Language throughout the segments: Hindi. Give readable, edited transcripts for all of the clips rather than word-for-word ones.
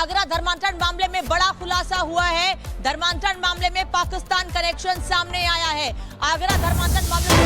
आगरा धर्मांतरण मामले में बड़ा खुलासा हुआ है। धर्मांतरण मामले में पाकिस्तान कनेक्शन सामने आया है। आगरा धर्मांतरण मामले में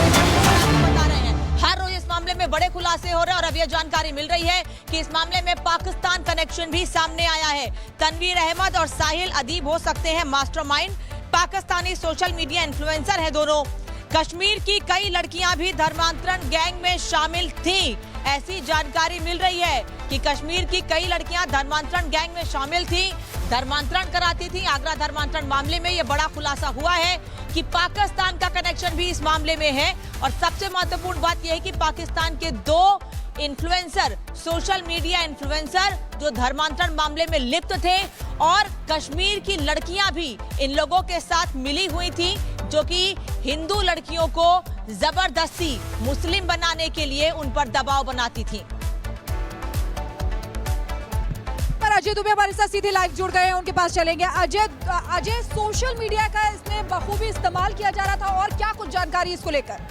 बता रहे हैं, हर रोज इस मामले में बड़े खुलासे हो रहे हैं और अब यह जानकारी मिल रही है कि इस मामले में पाकिस्तान कनेक्शन भी सामने आया है। तनवीर अहमद और साहिल अदीब हो सकते हैं mastermind. Pakistani social media influencer है दोनों। कश्मीर की कई लड़कियां भी धर्मांतरण गैंग में शामिल थीं। ऐसी जानकारी मिल रही है कि कश्मीर की कई लड़कियां धर्मांतरण गैंग में शामिल थीं, धर्मांतरण कराती थीं। आगरा धर्मांतरण मामले में यह बड़ा खुलासा हुआ है कि पाकिस्तान का कनेक्शन भी इस मामले में है। और सबसे महत्वपूर्ण बात यह है कि पाकिस्तान के 2 इन्फ्लुएंसर, सोशल मीडिया इन्फ्लुएंसर जो धर्मांतरण मामले में लिप्त थे, और कश्मीर की लड़कियां भी इन लोगों के साथ मिली हुई थी, जो कि हिंदू लड़कियों को जबरदस्ती मुस्लिम बनाने के लिए उन पर दबाव बनाती थी। अजय दुबे हमारे साथ सीधे लाइव जुड़ गए हैं, उनके पास चलेंगे। अजय, सोशल मीडिया का इसमें बखूबी इस्तेमाल किया जा रहा था, और क्या कुछ जानकारी इसको लेकर?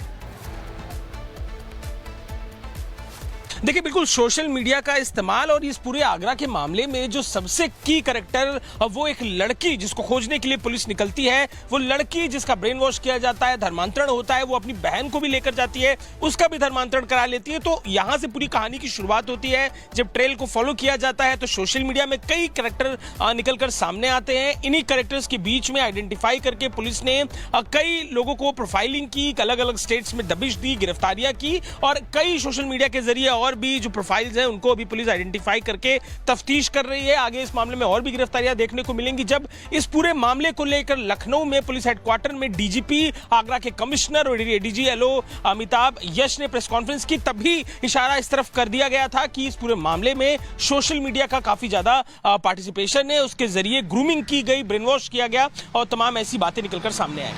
देखिए, बिल्कुल सोशल मीडिया का इस्तेमाल, और इस पूरे आगरा के मामले में जो सबसे की कैरेक्टर, वो एक लड़की जिसको खोजने के लिए पुलिस निकलती है, वो लड़की जिसका ब्रेन वॉश किया जाता है, धर्मांतरण होता है, वो अपनी बहन को भी लेकर जाती है, उसका भी धर्मांतरण करा लेती है। तो यहाँ से पूरी कहानी की शुरुआत होती है। जब ट्रेल को फॉलो किया जाता है तो सोशल मीडिया में कई कैरेक्टर निकलकर सामने आते हैं। इन्हीं कैरेक्टर्स के बीच में आइडेंटिफाई करके पुलिस ने कई लोगों को प्रोफाइलिंग की, अलग अलग स्टेट्स में दबिश दी, गिरफ्तारियां की, और कई सोशल मीडिया के जरिए और भी जो प्रोफाइल्स हैं उनको अभी पुलिस आइडेंटिफाई करके तफ्तीश कर रही है। आगे इस मामले में और भी गिरफ्तारियां देखने को मिलेंगी। जब इस पूरे मामले को लेकर लखनऊ में पुलिस हेडक्वार्टर में डीजीपी, आगरा के कमिश्नर और एडीजी एलओ अमिताभ यश ने प्रेस कॉन्फ्रेंस की, तभी इशारा इस तरफ कर दिया गया था कि इस पूरे मामले में सोशल मीडिया का काफी ज्यादा पार्टिसिपेशन है। उसके जरिए ग्रूमिंग की गई, ब्रेन वॉश किया गया, और तमाम ऐसी बातें निकलकर सामने आई।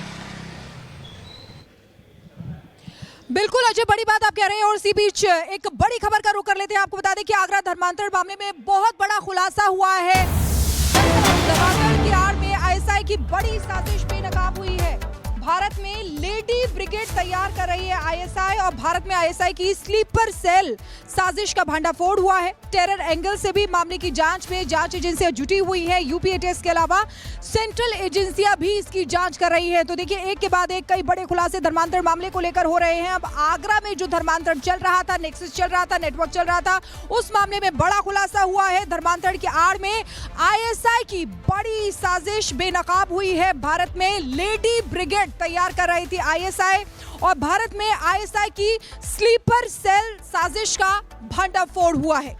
बिल्कुल अजय, बड़ी बात आप कह रहे हैं, और इसी बीच एक बड़ी खबर का रुख कर लेते हैं। आपको बता दें कि आगरा धर्मांतरण मामले में बहुत बड़ा खुलासा हुआ है। धर्मांतरण की आड़ में आईएसआई की बड़ी साजिश बेनकाब हुई है। भारत में लेडी ब्रिगेड तैयार कर रही है आईएसआई, और भारत में आईएसआई की स्लीपर सेल साजिश का भंडाफोड़ हुआ है। टेरर एंगल से भी मामले की जांच में जांच एजेंसियां जुटी हुई हैं। यूपीएटीएस के अलावा सेंट्रल एजेंसियां भी इसकी जांच कर रही है। तो देखिए, एक के बाद एक कई बड़े खुलासे धर्मांतरण मामले को लेकर हो रहे हैं। अब आगरा में जो धर्मांतरण चल रहा था, नेक्सस चल रहा था, नेटवर्क चल रहा था, उस मामले में बड़ा खुलासा हुआ है। धर्मांतरण की आड़ में आईएसआई की बड़ी साजिश बेनकाब हुई है। भारत में लेडी ब्रिगेड तैयार कर रही थी आईएसआई, और भारत में आईएसआई की स्लीपर सेल साजिश का भंडाफोड़ हुआ है।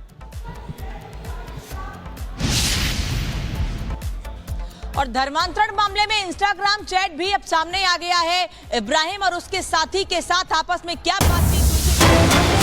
और धर्मांतरण मामले में इंस्टाग्राम चैट भी अब सामने आ गया है। इब्राहिम और उसके साथी के साथ आपस में क्या बातचीत हुई थी,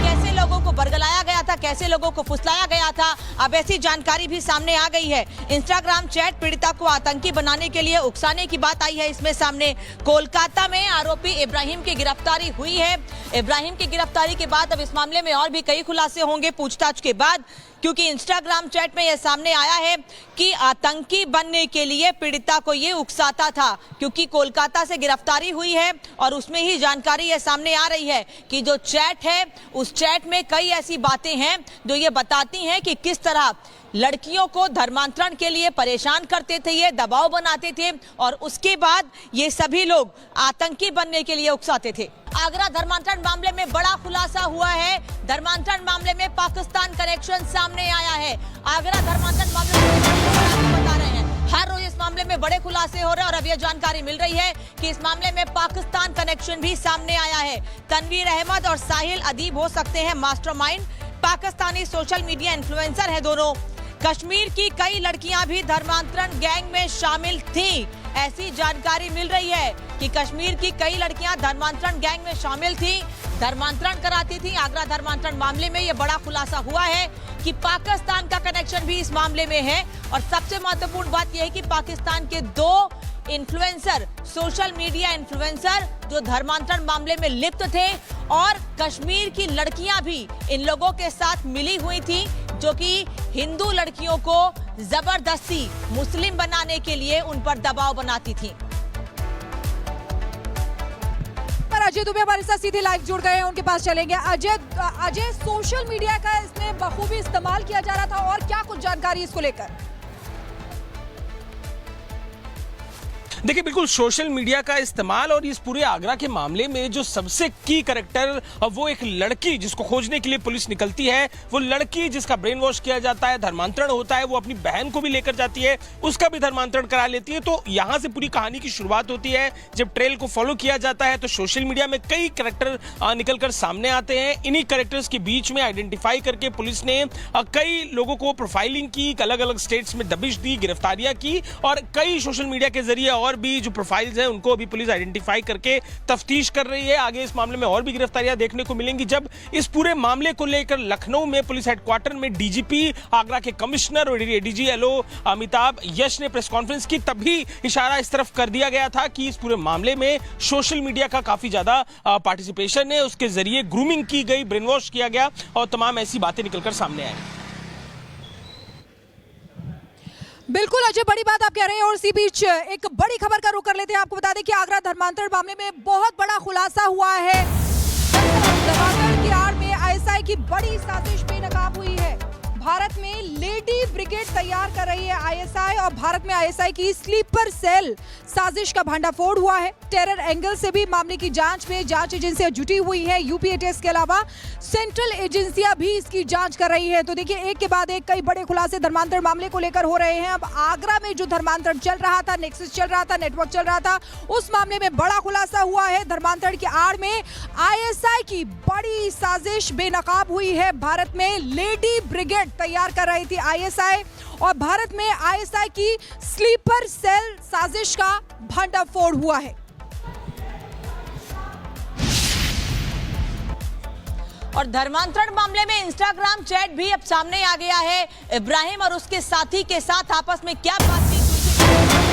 कैसे लोगों को बरगलाया गया था, कैसे लोगों को फुसलाया गया था, अब ऐसी जानकारी भी सामने आ गई है। इंस्टाग्राम चैट पीड़िता को आतंकी बनाने के लिए उकसाने की बात आई है इसमें सामने। कोलकाता में आरोपी इब्राहिम की गिरफ्तारी हुई है। इब्राहिम की गिरफ्तारी के बाद अब इस मामले में और भी कई खुलासे होंगे पूछताछ के बाद, क्योंकि इंस्टाग्राम चैट में यह सामने आया है कि आतंकी बनने के लिए पीड़िता को ये उकसाता था। क्योंकि कोलकाता से गिरफ्तारी हुई है और उसमें ही जानकारी यह सामने आ रही है कि जो चैट है, उस चैट में कई ऐसी बातें हैं जो ये बताती हैं कि किस तरह लड़कियों को धर्मांतरण के लिए परेशान करते थे, ये दबाव बनाते थे, और उसके बाद ये सभी लोग आतंकी बनने के लिए उकसाते थे। आगरा धर्मांतरण मामले में बड़ा खुलासा हुआ है। धर्मांतरण मामले में पाकिस्तान कनेक्शन सामने आया है। आगरा धर्मांतरण मामले में बता रहे हैं, हर रोज इस मामले में बड़े खुलासे हो रहे हैं और अब यह जानकारी मिल रही है कि इस मामले में पाकिस्तान कनेक्शन भी सामने आया है। तनवीर अहमद और साहिल अदीब हो सकते हैं mastermind. Pakistani social media influencer है दोनों। कश्मीर की कई लड़कियां भी धर्मांतरण गैंग में शामिल थीं। ऐसी जानकारी मिल रही है कि कश्मीर की कई लड़कियां धर्मांतरण गैंग में शामिल थीं, धर्मांतरण कराती थीं। आगरा धर्मांतरण मामले में यह बड़ा खुलासा हुआ है कि पाकिस्तान का कनेक्शन भी इस मामले में है। और सबसे महत्वपूर्ण बात यह है कि पाकिस्तान के 2 इन्फ्लुएंसर, सोशल मीडिया इन्फ्लुएंसर जो धर्मांतरण मामले में लिप्त थे, और कश्मीर की लड़कियां भी इन लोगों के साथ मिली हुई थी, जो कि हिंदू लड़कियों को जबरदस्ती मुस्लिम बनाने के लिए उन पर दबाव बनाती थी। अजय दुबे हमारे साथ सीधे लाइव जुड़ गए हैं, उनके पास चलेंगे। अजय, सोशल मीडिया का इसमें बखूबी इस्तेमाल किया जा रहा था और क्या कुछ जानकारी इसको लेकर? देखिए बिल्कुल सोशल मीडिया का इस्तेमाल और इस पूरे आगरा के मामले में जो सबसे की करेक्टर वो एक लड़की जिसको खोजने के लिए पुलिस निकलती है, वो लड़की जिसका ब्रेन वॉश किया जाता है, धर्मांतरण होता है, वो अपनी बहन को भी लेकर जाती है, उसका भी धर्मांतरण करा लेती है। तो यहां से पूरी कहानी की शुरुआत होती है। जब ट्रेल को फॉलो किया जाता है तो सोशल मीडिया में कई करेक्टर निकलकर सामने आते हैं। इन्हीं करेक्टर्स के बीच में आइडेंटिफाई करके पुलिस ने कई लोगों को प्रोफाइलिंग की, अलग अलग स्टेट्स में दबिश दी, गिरफ्तारियां की और कई सोशल मीडिया के जरिए और भी जो प्रोफाइल्स हैं उनको अभी पुलिस आइडेंटिफाई करके तफ्तीश कर रही है। आगे इस मामले में और भी गिरफ्तारियां देखने को मिलेंगी। जब इस पूरे मामले को लेकर लखनऊ में पुलिस हेडक्वार्टर में डीजीपी, आगरा के कमिश्नर और एडीजी एलओ अमिताभ यश ने प्रेस कॉन्फ्रेंस की, तभी इशारा इस तरफ कर दिया गया था कि इस पूरे मामले में सोशल मीडिया का काफी ज्यादा पार्टिसिपेशन है। उसके जरिए ग्रूमिंग की गई, ब्रेन वॉश किया गया और तमाम ऐसी बातें निकलकर सामने आई। बिल्कुल अजय, बड़ी बात आप कह रहे हैं और इसी बीच एक बड़ी खबर का रुख कर लेते हैं। आपको बता दें कि आगरा धर्मांतरण मामले में बहुत बड़ा खुलासा हुआ है। धर्मांतरण की आड़ में आईएसआई की बड़ी साजिश बेनकाब हुई है। भारत में लेडी ब्रिगेड तैयार कर रही है आईएसआई और भारत में आईएसआई की स्लीपर सेल साजिश का भंडाफोड़ हुआ है। टेरर एंगल से भी मामले की जांच में जांच एजेंसियां जुटी हुई हैं। यूपी एटीएस के अलावा सेंट्रल एजेंसियां भी इसकी जांच कर रही है। तो देखिए, एक के बाद एक कई बड़े खुलासे धर्मांतरण मामले को लेकर हो रहे हैं। अब आगरा में जो धर्मांतरण चल रहा था, नेक्सस चल रहा था, नेटवर्क चल रहा था, उस मामले में बड़ा खुलासा हुआ है। धर्मांतरण की आड़ में आईएसआई की बड़ी साजिश बेनकाब हुई है। भारत में लेडी ब्रिगेड तैयार कर रही थी आईएसआई और भारत में आईएसआई की स्लीपर सेल साजिश का भंडाफोड़ हुआ है। और धर्मांतरण मामले में इंस्टाग्राम चैट भी अब सामने आ गया है। इब्राहिम और उसके साथी के साथ आपस में क्या बातचीत हुई थी,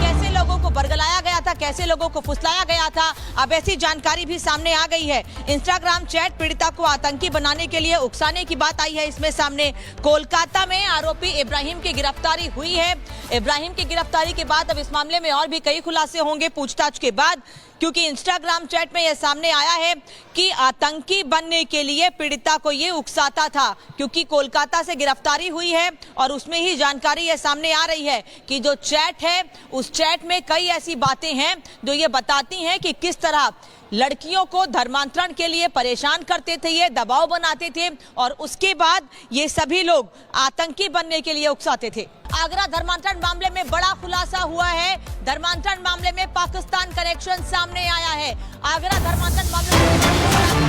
कैसे लोगों को बरगलाया गया था, कैसे लोगों को फुसलाया गया था, अब ऐसी जानकारी भी सामने आ गई है। इंस्टाग्राम चैट पीड़िता को आतंकी बनाने के लिए उकसाने की बात आई है इसमें सामने। कोलकाता में आरोपी इब्राहिम की गिरफ्तारी हुई है। इब्राहिम की गिरफ्तारी के बाद अब इस मामले में और भी कई खुलासे होंगे पूछताछ के बाद, क्योंकि इंस्टाग्राम चैट में यह सामने आया है कि आतंकी बनने के लिए पीड़िता को ये उकसाता था। क्योंकि कोलकाता से गिरफ्तारी हुई है और उसमें ही जानकारी यह सामने आ रही है कि जो चैट है, उस चैट में कई ऐसी बातें हैं जो ये बताती हैं कि किस तरह लड़कियों को धर्मांतरण के लिए परेशान करते थे, ये दबाव बनाते थे और उसके बाद ये सभी लोग आतंकी बनने के लिए उकसाते थे। आगरा धर्मांतरण मामले में बड़ा खुलासा हुआ है। धर्मांतरण मामले में पाकिस्तान कनेक्शन सामने आया है। आगरा धर्मांतरण मामले में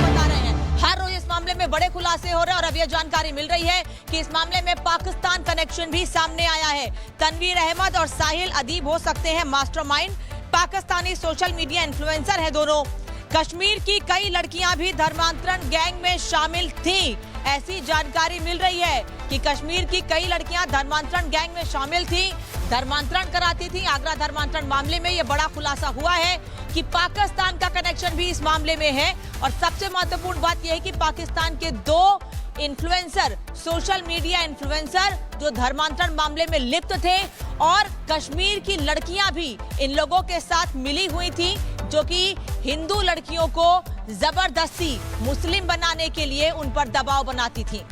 बता रहे हैं, हर रोज इस मामले में बड़े खुलासे हो रहे हैं और अब यह जानकारी मिल रही है कि इस मामले में पाकिस्तान कनेक्शन भी सामने आया है। तनवीर अहमद और साहिल अदीब हो सकते हैं mastermind. Pakistani social media influencer हैं दोनों। कश्मीर की कई लड़कियां भी धर्मांतरण गैंग में शामिल थीं। ऐसी जानकारी मिल रही है कि कश्मीर की कई लड़कियां धर्मांतरण गैंग में शामिल थीं, धर्मांतरण कराती थीं। आगरा धर्मांतरण मामले में यह बड़ा खुलासा हुआ है कि पाकिस्तान का कनेक्शन भी इस मामले में है। और सबसे महत्वपूर्ण बात यह है कि पाकिस्तान के 2 इन्फ्लुएंसर, सोशल मीडिया इन्फ्लुएंसर जो धर्मांतरण मामले में लिप्त थे और कश्मीर की लड़कियां भी इन लोगों के साथ मिली हुई थी, जो कि हिंदू लड़कियों को जबरदस्ती मुस्लिम बनाने के लिए उन पर दबाव बनाती थी।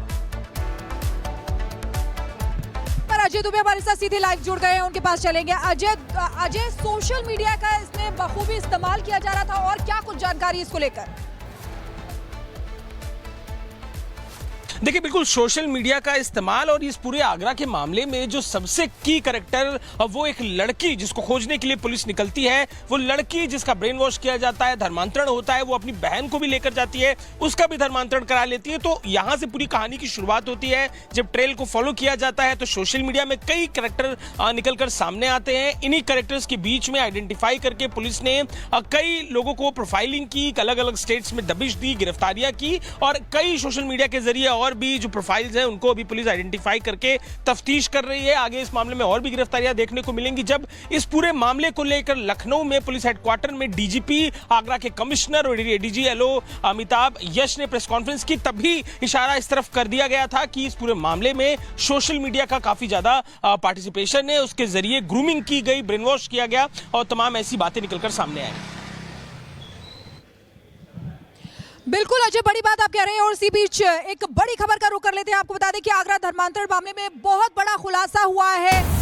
अजय दुबे हमारे साथ सीधे लाइव जुड़ गए हैं, उनके पास चलेंगे। अजय, सोशल मीडिया का इसमें बखूबी इस्तेमाल किया जा रहा था और क्या कुछ जानकारी इसको लेकर? देखिए बिल्कुल सोशल मीडिया का इस्तेमाल और इस पूरे आगरा के मामले में जो सबसे की करेक्टर वो एक लड़की जिसको खोजने के लिए पुलिस निकलती है, वो लड़की जिसका ब्रेन वॉश किया जाता है, धर्मांतरण होता है, वो अपनी बहन को भी लेकर जाती है, उसका भी धर्मांतरण करा लेती है। तो यहां से पूरी कहानी की शुरुआत होती है। जब ट्रेल को फॉलो किया जाता है तो सोशल मीडिया में कई करेक्टर निकलकर सामने आते हैं। इन्हीं करेक्टर्स के बीच में आइडेंटिफाई करके पुलिस ने कई लोगों को प्रोफाइलिंग की, अलग अलग स्टेट्स में दबिश दी, गिरफ्तारियां की और कई सोशल मीडिया के जरिए और भी जो प्रोफाइल्स हैं उनको अभी पुलिस आइडेंटिफाई करके तफ्तीश कर रही है। आगे इस मामले में और भी गिरफ्तारियां देखने को मिलेंगी। जब इस पूरे मामले को लेकर लखनऊ में पुलिस हेडक्वार्टर में डीजीपी, आगरा के कमिश्नर और एडीजी एलओ अमिताभ यश ने प्रेस कॉन्फ्रेंस की, तभी इशारा इस तरफ कर दिया गया था कि इस पूरे मामले में सोशल मीडिया का काफी ज्यादा पार्टिसिपेशन है। उसके जरिए ग्रूमिंग की गई, ब्रेन वॉश किया गया और तमाम ऐसी बातें निकलकर सामने आई। बिल्कुल अजय, बड़ी बात आप कह रहे हैं और इसी बीच एक बड़ी खबर का रुख कर लेते हैं। आपको बता दें कि आगरा धर्मांतरण मामले में बहुत बड़ा खुलासा हुआ है।